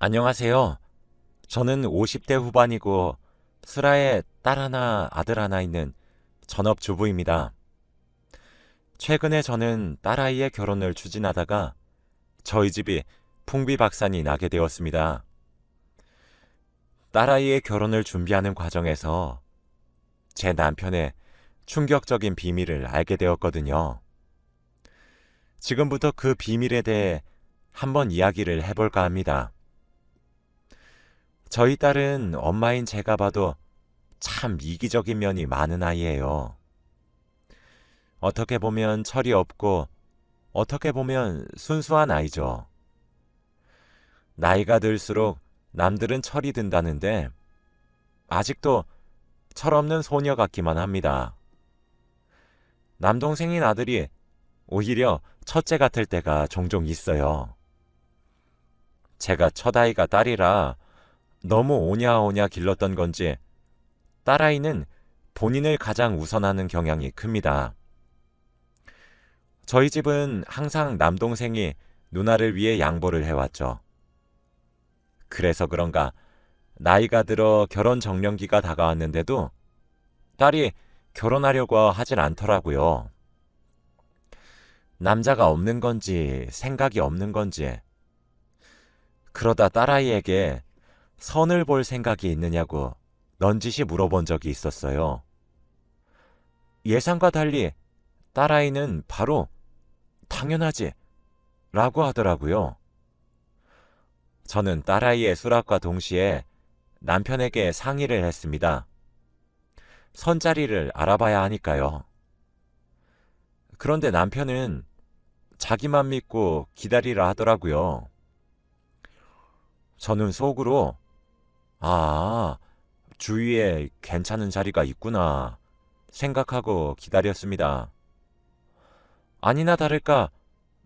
안녕하세요. 저는 50대 후반이고 슬하에 딸 하나, 아들 하나 있는 전업주부입니다. 최근에 저는 딸아이의 결혼을 추진하다가 저희 집이 풍비박산이 나게 되었습니다. 딸아이의 결혼을 준비하는 과정에서 제 남편의 충격적인 비밀을 알게 되었거든요. 지금부터 그 비밀에 대해 한번 이야기를 해볼까 합니다. 저희 딸은 엄마인 제가 봐도 참 이기적인 면이 많은 아이예요. 어떻게 보면 철이 없고 어떻게 보면 순수한 아이죠. 나이가 들수록 남들은 철이 든다는데 아직도 철없는 소녀 같기만 합니다. 남동생인 아들이 오히려 첫째 같을 때가 종종 있어요. 제가 첫아이가 딸이라 너무 오냐오냐 길렀던 건지 딸아이는 본인을 가장 우선하는 경향이 큽니다. 저희 집은 항상 남동생이 누나를 위해 양보를 해왔죠. 그래서 그런가 나이가 들어 결혼 정년기가 다가왔는데도 딸이 결혼하려고 하질 않더라고요. 남자가 없는 건지 생각이 없는 건지. 그러다 딸아이에게 선을 볼 생각이 있느냐고 넌지시 물어본 적이 있었어요. 예상과 달리 딸아이는 바로 당연하지 라고 하더라고요. 저는 딸아이의 수락과 동시에 남편에게 상의를 했습니다. 선자리를 알아봐야 하니까요. 그런데 남편은 자기만 믿고 기다리라 하더라고요. 저는 속으로 주위에 괜찮은 자리가 있구나 생각하고 기다렸습니다. 아니나 다를까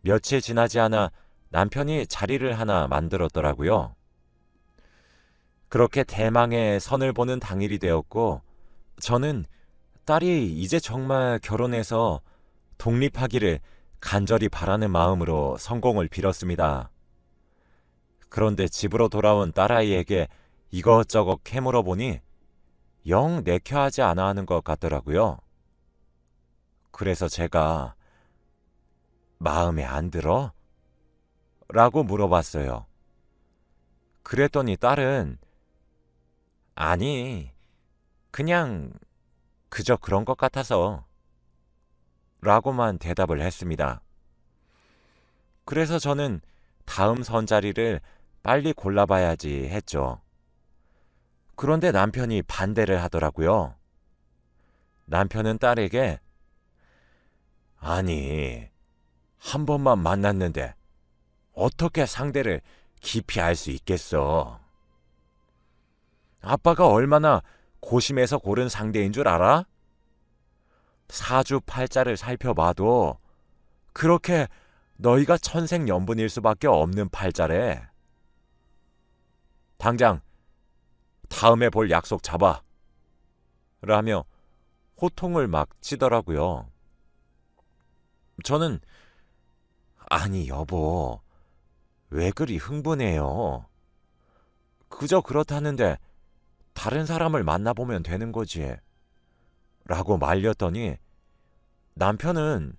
며칠 지나지 않아 남편이 자리를 하나 만들었더라고요. 그렇게 대망의 선을 보는 당일이 되었고 저는 딸이 이제 정말 결혼해서 독립하기를 간절히 바라는 마음으로 성공을 빌었습니다. 그런데 집으로 돌아온 딸아이에게 이것저것 캐물어 보니 영 내켜하지 않아 하는 것 같더라고요. 그래서 제가 마음에 안 들어? 라고 물어봤어요. 그랬더니 딸은 아니, 그냥 그저 그런 것 같아서 라고만 대답을 했습니다. 그래서 저는 다음 선자리를 빨리 골라봐야지 했죠. 그런데 남편이 반대를 하더라고요. 남편은 딸에게 아니, 한 번만 만났는데 어떻게 상대를 깊이 알 수 있겠어? 아빠가 얼마나 고심해서 고른 상대인 줄 알아? 사주팔자를 살펴봐도 그렇게 너희가 천생연분일 수밖에 없는 팔자래. 당장 다음에 볼 약속 잡아. 라며 호통을 막 치더라고요. 저는 아니 여보, 왜 그리 흥분해요? 그저 그렇다는데 다른 사람을 만나보면 되는 거지. 라고 말렸더니 남편은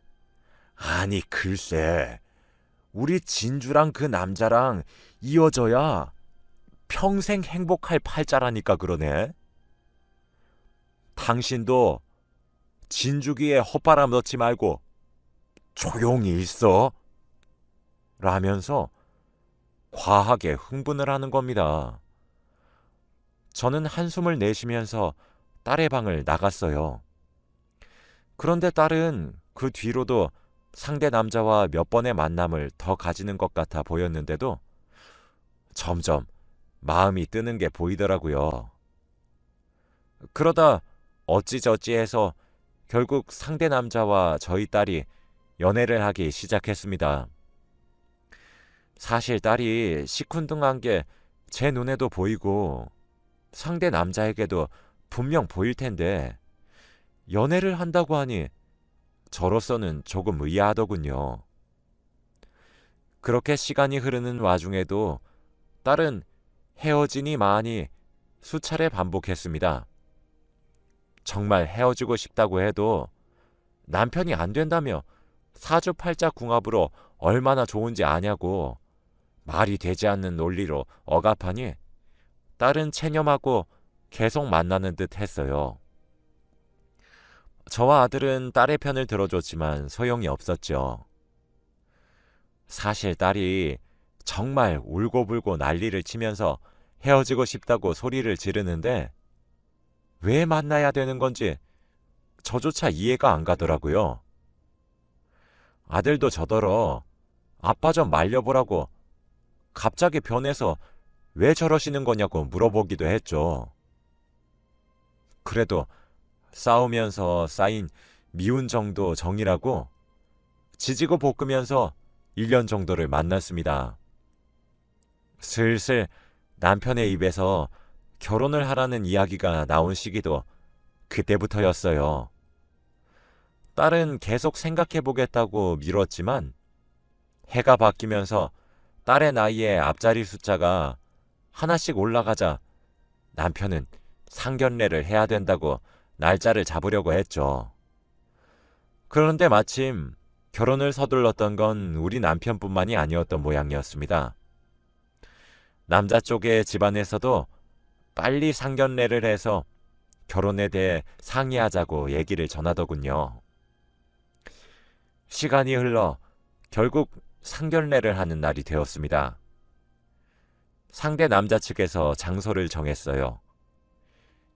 아니 글쎄, 우리 진주랑 그 남자랑 이어져야 평생 행복할 팔자라니까 그러네. 당신도 진주기에 헛바람 넣지 말고 조용히 있어. 라면서 과하게 흥분을 하는 겁니다. 저는 한숨을 내쉬면서 딸의 방을 나갔어요. 그런데 딸은 그 뒤로도 상대 남자와 몇 번의 만남을 더 가지는 것 같아 보였는데도 점점 마음이 뜨는 게 보이더라고요. 그러다 어찌저찌해서 결국 상대 남자와 저희 딸이 연애를 하기 시작했습니다. 사실 딸이 시큰둥한 게 제 눈에도 보이고 상대 남자에게도 분명 보일 텐데 연애를 한다고 하니 저로서는 조금 의아하더군요. 그렇게 시간이 흐르는 와중에도 딸은 헤어지니 마니 수차례 반복했습니다. 정말 헤어지고 싶다고 해도 남편이 안 된다며 사주팔자 궁합으로 얼마나 좋은지 아냐고 말이 되지 않는 논리로 억압하니 딸은 체념하고 계속 만나는 듯 했어요. 저와 아들은 딸의 편을 들어줬지만 소용이 없었죠. 사실 딸이 정말 울고불고 난리를 치면서 헤어지고 싶다고 소리를 지르는데 왜 만나야 되는 건지 저조차 이해가 안 가더라고요. 아들도 저더러 아빠 좀 말려보라고 갑자기 변해서 왜 저러시는 거냐고 물어보기도 했죠. 그래도 싸우면서 쌓인 미운 정도 정이라고 지지고 볶으면서 1년 정도를 만났습니다. 슬슬 남편의 입에서 결혼을 하라는 이야기가 나온 시기도 그때부터였어요. 딸은 계속 생각해보겠다고 미뤘지만 해가 바뀌면서 딸의 나이에 앞자리 숫자가 하나씩 올라가자 남편은 상견례를 해야 된다고 날짜를 잡으려고 했죠. 그런데 마침 결혼을 서둘렀던 건 우리 남편뿐만이 아니었던 모양이었습니다. 남자 쪽의 집안에서도 빨리 상견례를 해서 결혼에 대해 상의하자고 얘기를 전하더군요. 시간이 흘러 결국 상견례를 하는 날이 되었습니다. 상대 남자 측에서 장소를 정했어요.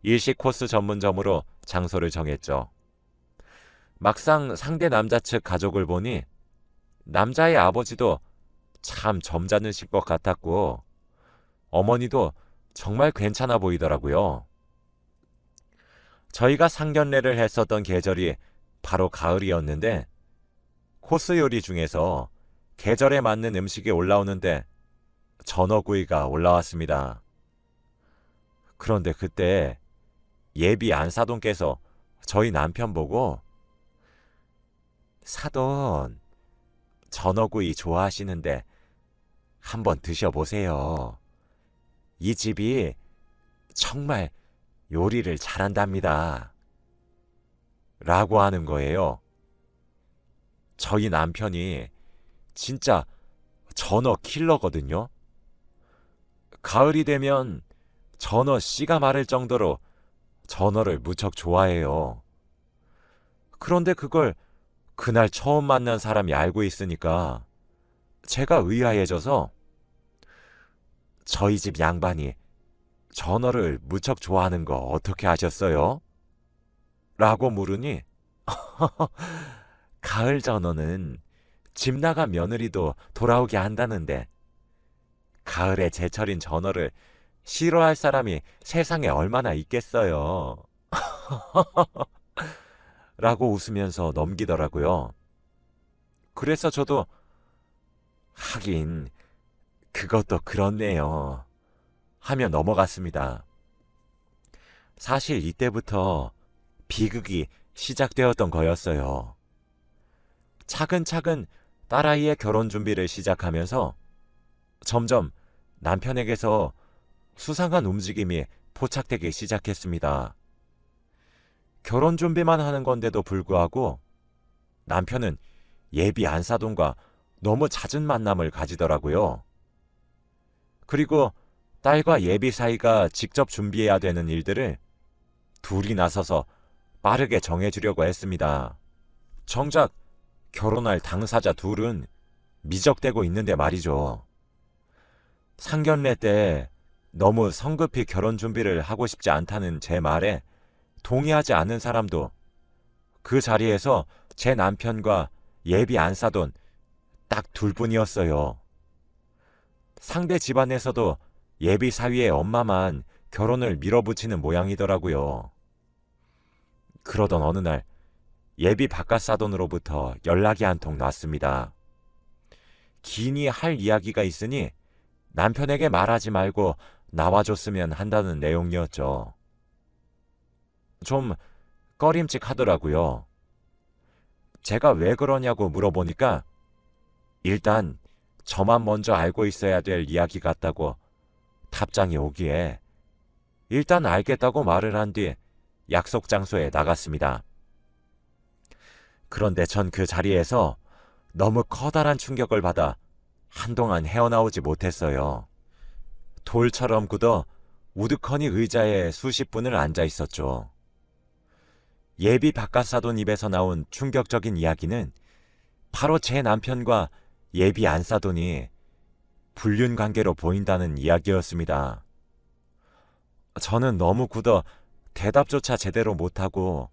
일식 코스 전문점으로 장소를 정했죠. 막상 상대 남자 측 가족을 보니 남자의 아버지도 참 점잖으실 것 같았고 어머니도 정말 괜찮아 보이더라고요. 저희가 상견례를 했었던 계절이 바로 가을이었는데 코스 요리 중에서 계절에 맞는 음식이 올라오는데 전어구이가 올라왔습니다. 그런데 그때 예비 안사돈께서 저희 남편 보고 사돈 전어구이 좋아하시는데 한번 드셔보세요. 이 집이 정말 요리를 잘한답니다. 라고 하는 거예요. 저희 남편이 진짜 전어 킬러거든요. 가을이 되면 전어 씨가 마를 정도로 전어를 무척 좋아해요. 그런데 그걸 그날 처음 만난 사람이 알고 있으니까 제가 의아해져서 저희 집 양반이 전어를 무척 좋아하는 거 어떻게 아셨어요? 라고 물으니 가을 전어는 집 나간 며느리도 돌아오게 한다는데 가을에 제철인 전어를 싫어할 사람이 세상에 얼마나 있겠어요. 라고 웃으면서 넘기더라고요. 그래서 저도 하긴 그것도 그렇네요 하며 넘어갔습니다. 사실 이때부터 비극이 시작되었던 거였어요. 차근차근 딸아이의 결혼 준비를 시작하면서 점점 남편에게서 수상한 움직임이 포착되기 시작했습니다. 결혼 준비만 하는 건데도 불구하고 남편은 예비 안사돈과 너무 잦은 만남을 가지더라고요. 그리고 딸과 예비 사이가 직접 준비해야 되는 일들을 둘이 나서서 빠르게 정해주려고 했습니다. 정작 결혼할 당사자 둘은 미적대고 있는데 말이죠. 상견례 때 너무 성급히 결혼 준비를 하고 싶지 않다는 제 말에 동의하지 않는 사람도 그 자리에서 제 남편과 예비 안사돈 딱 둘뿐이었어요. 상대 집안에서도 예비 사위의 엄마만 결혼을 밀어붙이는 모양이더라고요. 그러던 어느 날 예비 바깥사돈으로부터 연락이 한 통 왔습니다. 긴히 할 이야기가 있으니 남편에게 말하지 말고 나와줬으면 한다는 내용이었죠. 좀 꺼림칙하더라고요. 제가 왜 그러냐고 물어보니까 일단 저만 먼저 알고 있어야 될 이야기 같다고 답장이 오기에 일단 알겠다고 말을 한 뒤 약속 장소에 나갔습니다. 그런데 전 그 자리에서 너무 커다란 충격을 받아 한동안 헤어나오지 못했어요. 돌처럼 굳어 우두커니 의자에 수십 분을 앉아 있었죠. 예비 바깥사돈 입에서 나온 충격적인 이야기는 바로 제 남편과 예비 안사돈이 불륜 관계로 보인다는 이야기였습니다. 저는 너무 굳어 대답조차 제대로 못하고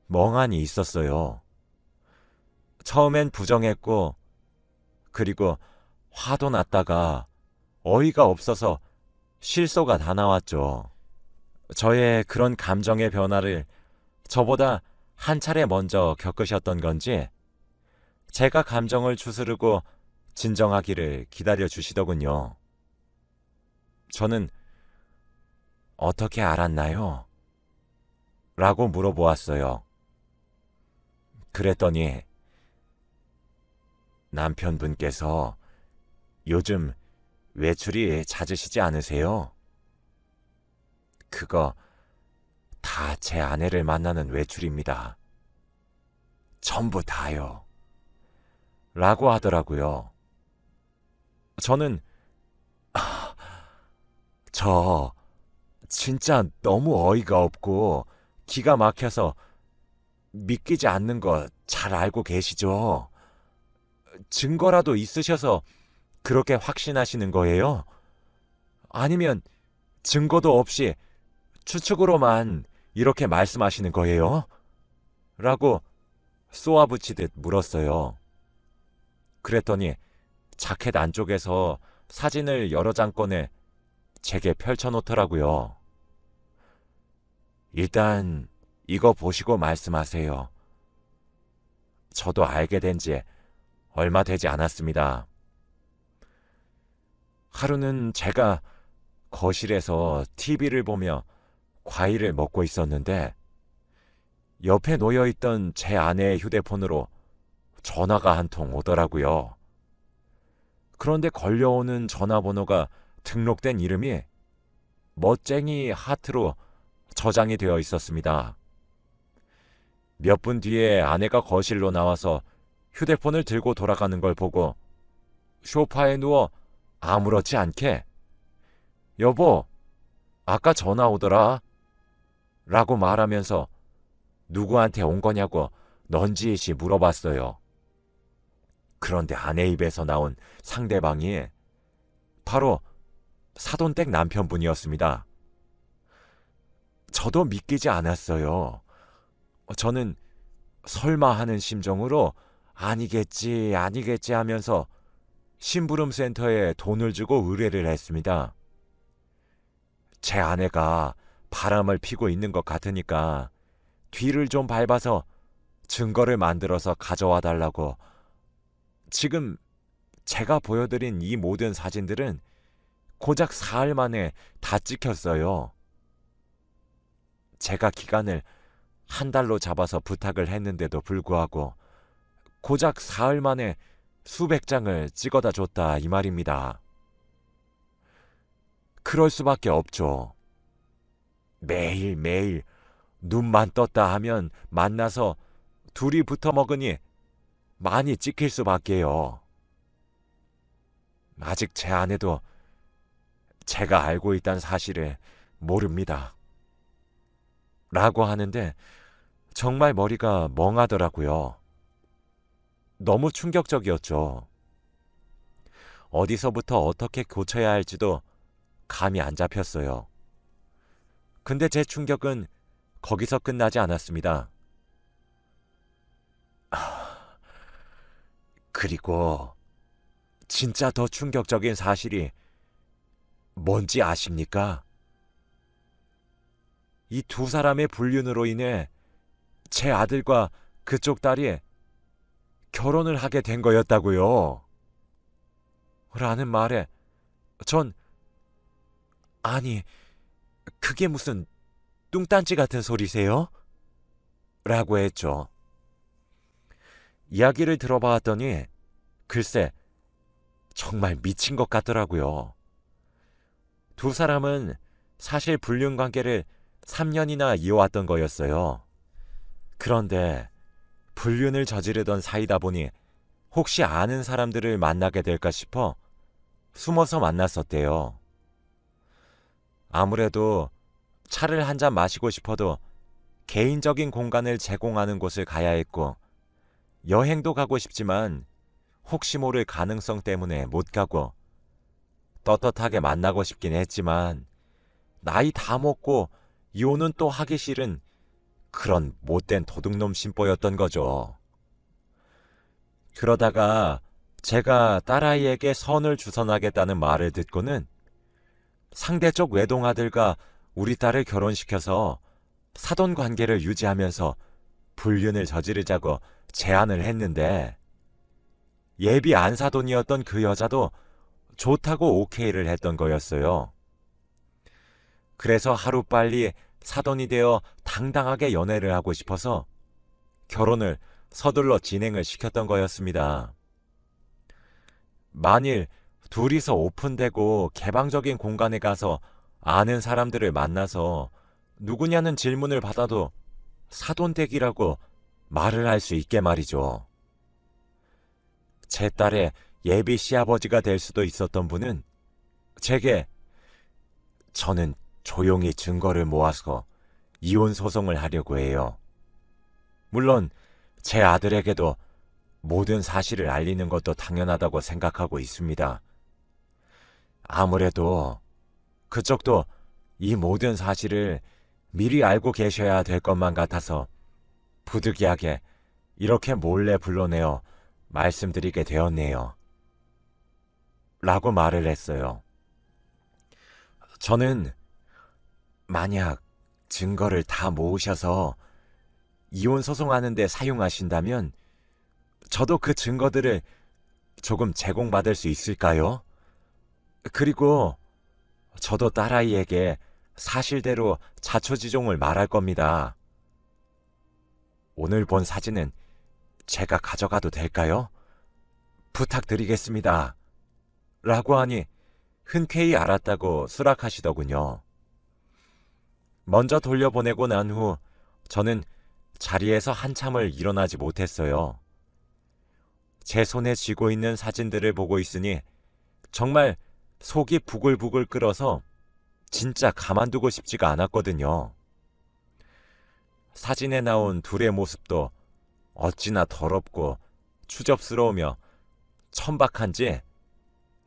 멍하니 있었어요. 처음엔 부정했고, 그리고 화도 났다가 어이가 없어서 실소가 다 나왔죠. 저의 그런 감정의 변화를 저보다 한 차례 먼저 겪으셨던 건지 제가 감정을 추스르고 진정하기를 기다려 주시더군요. 저는 어떻게 알았나요? 라고 물어보았어요. 그랬더니 남편분께서 요즘 외출이 잦으시지 않으세요? 그거 다 제 아내를 만나는 외출입니다. 전부 다요. 라고 하더라고요. 저는 저 진짜 너무 어이가 없고 기가 막혀서 믿기지 않는 거 잘 알고 계시죠? 증거라도 있으셔서 그렇게 확신하시는 거예요? 아니면 증거도 없이 추측으로만 이렇게 말씀하시는 거예요? 라고 쏘아붙이듯 물었어요. 그랬더니 자켓 안쪽에서 사진을 여러 장 꺼내 제게 펼쳐놓더라고요. 일단 이거 보시고 말씀하세요. 저도 알게 된 지 얼마 되지 않았습니다. 하루는 제가 거실에서 TV를 보며 과일을 먹고 있었는데 옆에 놓여있던 제 아내의 휴대폰으로 전화가 한 통 오더라고요. 그런데 걸려오는 전화번호가 등록된 이름이 멋쟁이 하트로 저장이 되어 있었습니다. 몇 분 뒤에 아내가 거실로 나와서 휴대폰을 들고 돌아가는 걸 보고 소파에 누워 아무렇지 않게 여보, 아까 전화 오더라 라고 말하면서 누구한테 온 거냐고 넌지시 물어봤어요. 그런데 아내 입에서 나온 상대방이 바로 사돈댁 남편분이었습니다. 저도 믿기지 않았어요. 저는 설마 하는 심정으로 아니겠지 하면서 심부름센터에 돈을 주고 의뢰를 했습니다. 제 아내가 바람을 피고 있는 것 같으니까 뒤를 좀 밟아서 증거를 만들어서 가져와 달라고. 지금 제가 보여드린 이 모든 사진들은 고작 사흘 만에 다 찍혔어요. 제가 기간을 한 달로 잡아서 부탁을 했는데도 불구하고 고작 사흘 만에 수백 장을 찍어다 줬다 이 말입니다. 그럴 수밖에 없죠. 매일매일 눈만 떴다 하면 만나서 둘이 붙어 먹으니 많이 찍힐 수밖에요. 아직 제 아내도 제가 알고 있다는 사실을 모릅니다. 라고 하는데 정말 머리가 멍하더라고요. 너무 충격적이었죠. 어디서부터 어떻게 고쳐야 할지도 감이 안 잡혔어요. 근데 제 충격은 거기서 끝나지 않았습니다. 그리고 진짜 더 충격적인 사실이 뭔지 아십니까? 이 두 사람의 불륜으로 인해 제 아들과 그쪽 딸이 결혼을 하게 된 거였다고요. 라는 말에 전 아니 그게 무슨 뚱딴지 같은 소리세요? 라고 했죠. 이야기를 들어봤더니 글쎄 정말 미친 것 같더라고요. 두 사람은 사실 불륜 관계를 3년이나 이어왔던 거였어요. 그런데 불륜을 저지르던 사이다 보니 혹시 아는 사람들을 만나게 될까 싶어 숨어서 만났었대요. 아무래도 차를 한 잔 마시고 싶어도 개인적인 공간을 제공하는 곳을 가야 했고, 여행도 가고 싶지만 혹시 모를 가능성 때문에 못 가고, 떳떳하게 만나고 싶긴 했지만 나이 다 먹고 이혼은 또 하기 싫은 그런 못된 도둑놈 심보였던 거죠. 그러다가 제가 딸아이에게 선을 주선하겠다는 말을 듣고는 상대 쪽 외동아들과 우리 딸을 결혼시켜서 사돈 관계를 유지하면서 불륜을 저지르자고 제안을 했는데, 예비 안사돈이었던 그 여자도 좋다고 오케이를 했던 거였어요. 그래서 하루빨리 사돈이 되어 당당하게 연애를 하고 싶어서 결혼을 서둘러 진행을 시켰던 거였습니다. 만일 둘이서 오픈되고 개방적인 공간에 가서 아는 사람들을 만나서 누구냐는 질문을 받아도 사돈댁이라고 말을 할 수 있게 말이죠. 제 딸의 예비 시아버지가 될 수도 있었던 분은 제게 저는 조용히 증거를 모아서 이혼 소송을 하려고 해요. 물론 제 아들에게도 모든 사실을 알리는 것도 당연하다고 생각하고 있습니다. 아무래도 그쪽도 이 모든 사실을 미리 알고 계셔야 될 것만 같아서 부득이하게 이렇게 몰래 불러내어 말씀드리게 되었네요. 라고 말을 했어요. 저는 만약 증거를 다 모으셔서 이혼 소송하는데 사용하신다면 저도 그 증거들을 조금 제공받을 수 있을까요? 그리고 저도 딸아이에게 사실대로 자초지종을 말할 겁니다. 오늘 본 사진은 제가 가져가도 될까요? 부탁드리겠습니다. 라고 하니 흔쾌히 알았다고 수락하시더군요. 먼저 돌려보내고 난 후 저는 자리에서 한참을 일어나지 못했어요. 제 손에 쥐고 있는 사진들을 보고 있으니 정말 속이 부글부글 끓어서 진짜 가만두고 싶지가 않았거든요. 사진에 나온 둘의 모습도 어찌나 더럽고 추접스러우며 천박한지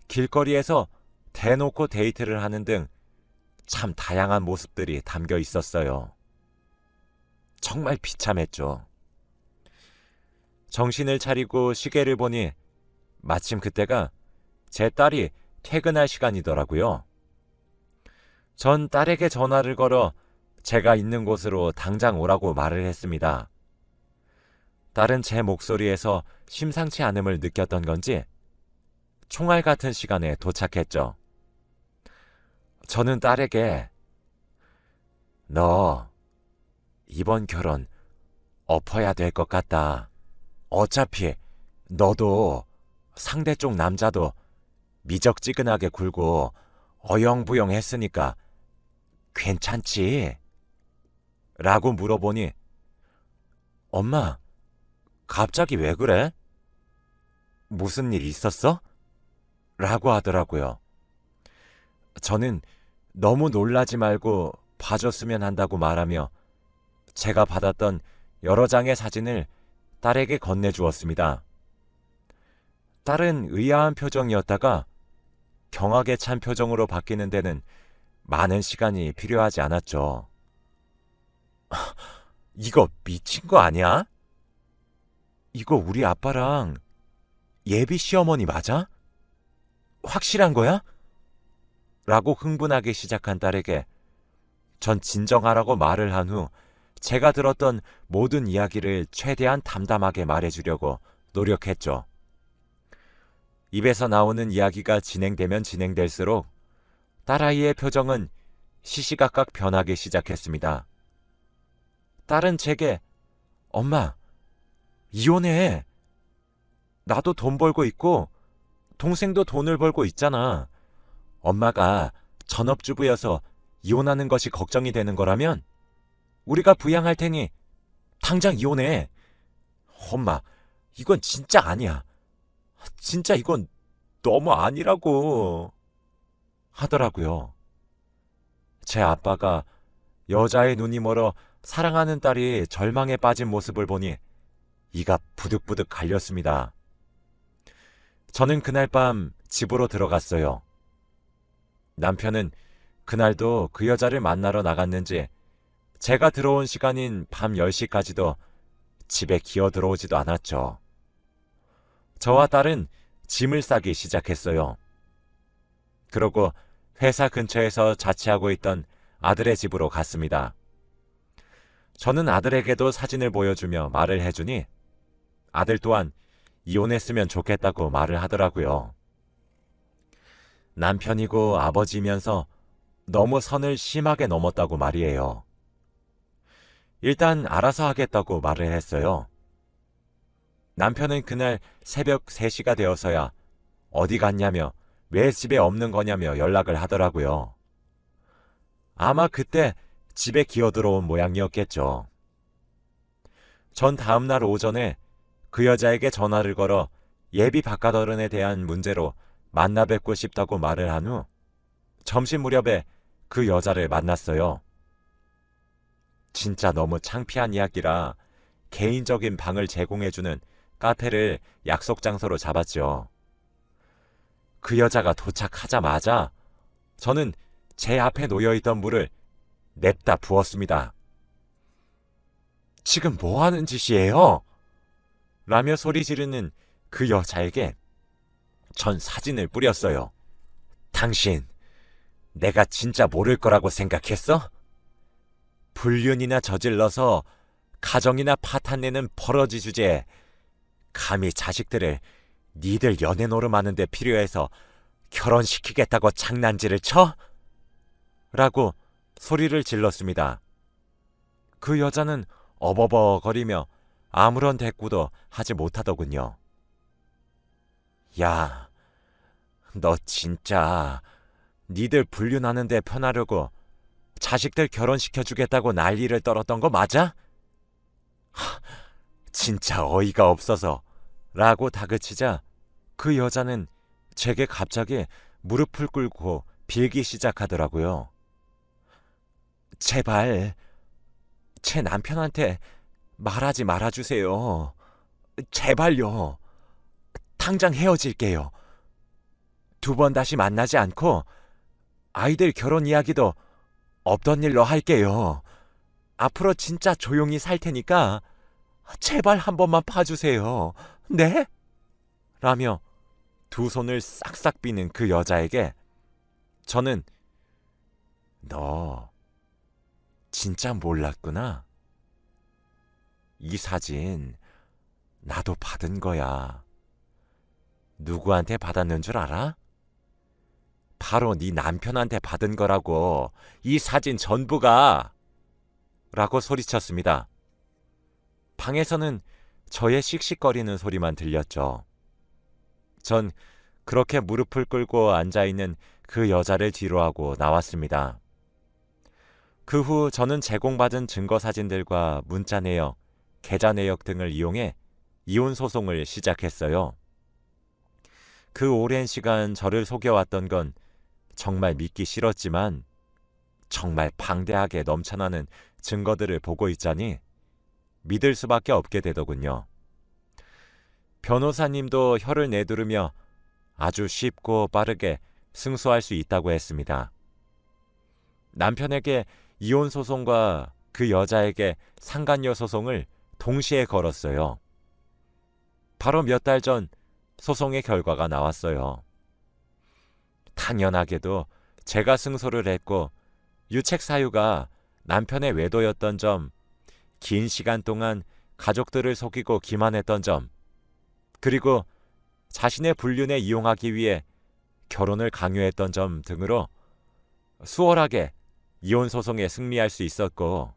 길거리에서 대놓고 데이트를 하는 등 참 다양한 모습들이 담겨 있었어요. 정말 비참했죠. 정신을 차리고 시계를 보니 마침 그때가 제 딸이 퇴근할 시간이더라고요. 전 딸에게 전화를 걸어 제가 있는 곳으로 당장 오라고 말을 했습니다. 딸은 제 목소리에서 심상치 않음을 느꼈던 건지 총알 같은 시간에 도착했죠. 저는 딸에게 너 이번 결혼 엎어야 될 것 같다. 어차피 너도 상대 쪽 남자도 미적지근하게 굴고 어영부영 했으니까 괜찮지? 라고 물어보니 엄마, 갑자기 왜 그래? 무슨 일 있었어? 라고 하더라고요. 저는 너무 놀라지 말고 봐줬으면 한다고 말하며 제가 받았던 여러 장의 사진을 딸에게 건네주었습니다. 딸은 의아한 표정이었다가 경악에 찬 표정으로 바뀌는 데는 많은 시간이 필요하지 않았죠. 이거 미친 거 아니야? 이거 우리 아빠랑 예비 시어머니 맞아? 확실한 거야? 라고 흥분하기 시작한 딸에게 전 진정하라고 말을 한 후 제가 들었던 모든 이야기를 최대한 담담하게 말해주려고 노력했죠. 입에서 나오는 이야기가 진행되면 진행될수록 딸아이의 표정은 시시각각 변하기 시작했습니다. 딸은 제게 엄마, 이혼해. 나도 돈 벌고 있고 동생도 돈을 벌고 있잖아. 엄마가 전업주부여서 이혼하는 것이 걱정이 되는 거라면 우리가 부양할 테니 당장 이혼해. 엄마, 이건 진짜 아니야. 진짜 이건 너무 아니라고 하더라고요. 제 아빠가 여자의 눈이 멀어 사랑하는 딸이 절망에 빠진 모습을 보니 이가 부득부득 갈렸습니다. 저는 그날 밤 집으로 들어갔어요. 남편은 그날도 그 여자를 만나러 나갔는지 제가 들어온 시간인 밤 10시까지도 집에 기어 들어오지도 않았죠. 저와 딸은 짐을 싸기 시작했어요. 그러고 회사 근처에서 자취하고 있던 아들의 집으로 갔습니다. 저는 아들에게도 사진을 보여주며 말을 해주니 아들 또한 이혼했으면 좋겠다고 말을 하더라고요. 남편이고 아버지면서 너무 선을 심하게 넘었다고 말이에요. 일단 알아서 하겠다고 말을 했어요. 남편은 그날 새벽 3시가 되어서야 어디 갔냐며 왜 집에 없는 거냐며 연락을 하더라고요. 아마 그때 집에 기어들어온 모양이었겠죠. 전 다음날 오전에 그 여자에게 전화를 걸어 예비 바깥어른에 대한 문제로 만나 뵙고 싶다고 말을 한 후 점심 무렵에 그 여자를 만났어요. 진짜 너무 창피한 이야기라 개인적인 방을 제공해주는 카페를 약속 장소로 잡았죠. 그 여자가 도착하자마자 저는 제 앞에 놓여있던 물을 냅다 부었습니다. 지금 뭐 하는 짓이에요? 라며 소리 지르는 그 여자에게 전 사진을 뿌렸어요. 당신, 내가 진짜 모를 거라고 생각했어? 불륜이나 저질러서 가정이나 파탄내는 버러지 주제에 감히 자식들을 니들 연애 노름하는 데 필요해서 결혼시키겠다고 장난질을 쳐? 라고 소리를 질렀습니다. 그 여자는 어버버거리며 아무런 대꾸도 하지 못하더군요. 야, 너 진짜 니들 불륜하는 데 편하려고 자식들 결혼시켜주겠다고 난리를 떨었던 거 맞아? 진짜 어이가 없어서 라고 다그치자 그 여자는 제게 갑자기 무릎을 꿇고 빌기 시작하더라고요. 제발 제 남편한테 말하지 말아주세요. 제발요. 당장 헤어질게요. 2번 다시 만나지 않고 아이들 결혼 이야기도 없던 일로 할게요. 앞으로 진짜 조용히 살 테니까 제발 한 번만 봐주세요. 네? 라며 2 손을 싹싹 비는 그 여자에게 저는 너 진짜 몰랐구나. 이 사진 나도 받은 거야. 누구한테 받았는 줄 알아? 바로 네 남편한테 받은 거라고. 이 사진 전부가. 라고 소리쳤습니다. 방에서는 저의 씩씩거리는 소리만 들렸죠. 전 그렇게 무릎을 꿇고 앉아있는 그 여자를 뒤로하고 나왔습니다. 그 후 저는 제공받은 증거 사진들과 문자 내역, 계좌 내역 등을 이용해 이혼 소송을 시작했어요. 그 오랜 시간 저를 속여왔던 건 정말 믿기 싫었지만 정말 방대하게 넘쳐나는 증거들을 보고 있자니 믿을 수밖에 없게 되더군요. 변호사님도 혀를 내두르며 아주 쉽고 빠르게 승소할 수 있다고 했습니다. 남편에게 이혼 소송과 그 여자에게 상간녀 소송을 동시에 걸었어요. 바로 몇 달 전 소송의 결과가 나왔어요. 당연하게도 제가 승소를 했고 유책 사유가 남편의 외도였던 점, 긴 시간 동안 가족들을 속이고 기만했던 점, 그리고 자신의 불륜에 이용하기 위해 결혼을 강요했던 점 등으로 수월하게 이혼 소송에 승리할 수 있었고,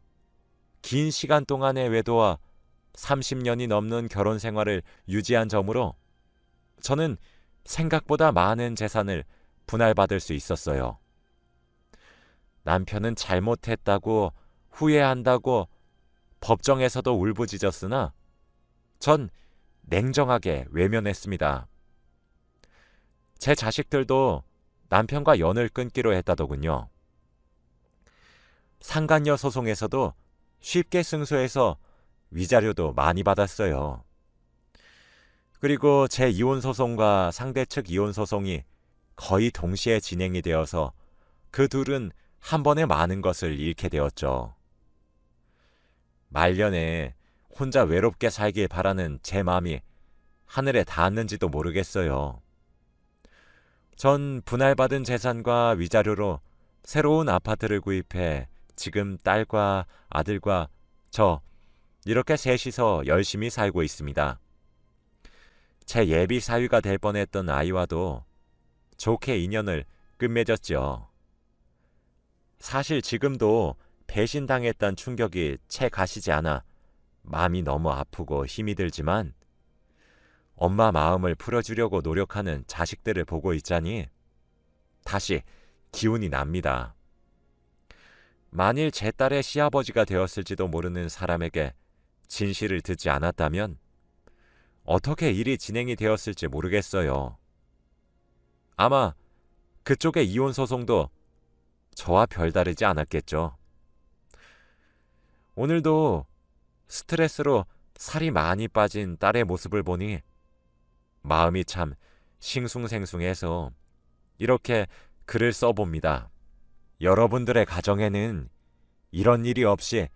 긴 시간 동안의 외도와 30년이 넘는 결혼 생활을 유지한 점으로 저는 생각보다 많은 재산을 분할받을 수 있었어요. 남편은 잘못했다고 후회한다고 법정에서도 울부짖었으나 전 냉정하게 외면했습니다. 제 자식들도 남편과 연을 끊기로 했다더군요. 상간녀 소송에서도 쉽게 승소해서 위자료도 많이 받았어요. 그리고 제 이혼 소송과 상대 측 이혼 소송이 거의 동시에 진행이 되어서 그 둘은 한 번에 많은 것을 잃게 되었죠. 말년에 혼자 외롭게 살길 바라는 제 마음이 하늘에 닿았는지도 모르겠어요. 전 분할받은 재산과 위자료로 새로운 아파트를 구입해 지금 딸과 아들과 저 이렇게 셋이서 열심히 살고 있습니다. 제 예비 사위가 될 뻔했던 아이와도 좋게 인연을 끝맺었죠. 사실 지금도 배신당했던 충격이 채 가시지 않아 마음이 너무 아프고 힘이 들지만 엄마 마음을 풀어주려고 노력하는 자식들을 보고 있자니 다시 기운이 납니다. 만일 제 딸의 시아버지가 되었을지도 모르는 사람에게 진실을 듣지 않았다면 어떻게 일이 진행이 되었을지 모르겠어요. 아마 그쪽의 이혼 소송도 저와 별다르지 않았겠죠. 오늘도 스트레스로 살이 많이 빠진 딸의 모습을 보니 마음이 참 싱숭생숭해서 이렇게 글을 써봅니다. 여러분들의 가정에는 이런 일이 없이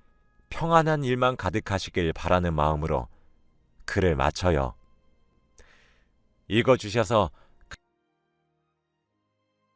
평안한 일만 가득하시길 바라는 마음으로 글을 마쳐요. 읽어주셔서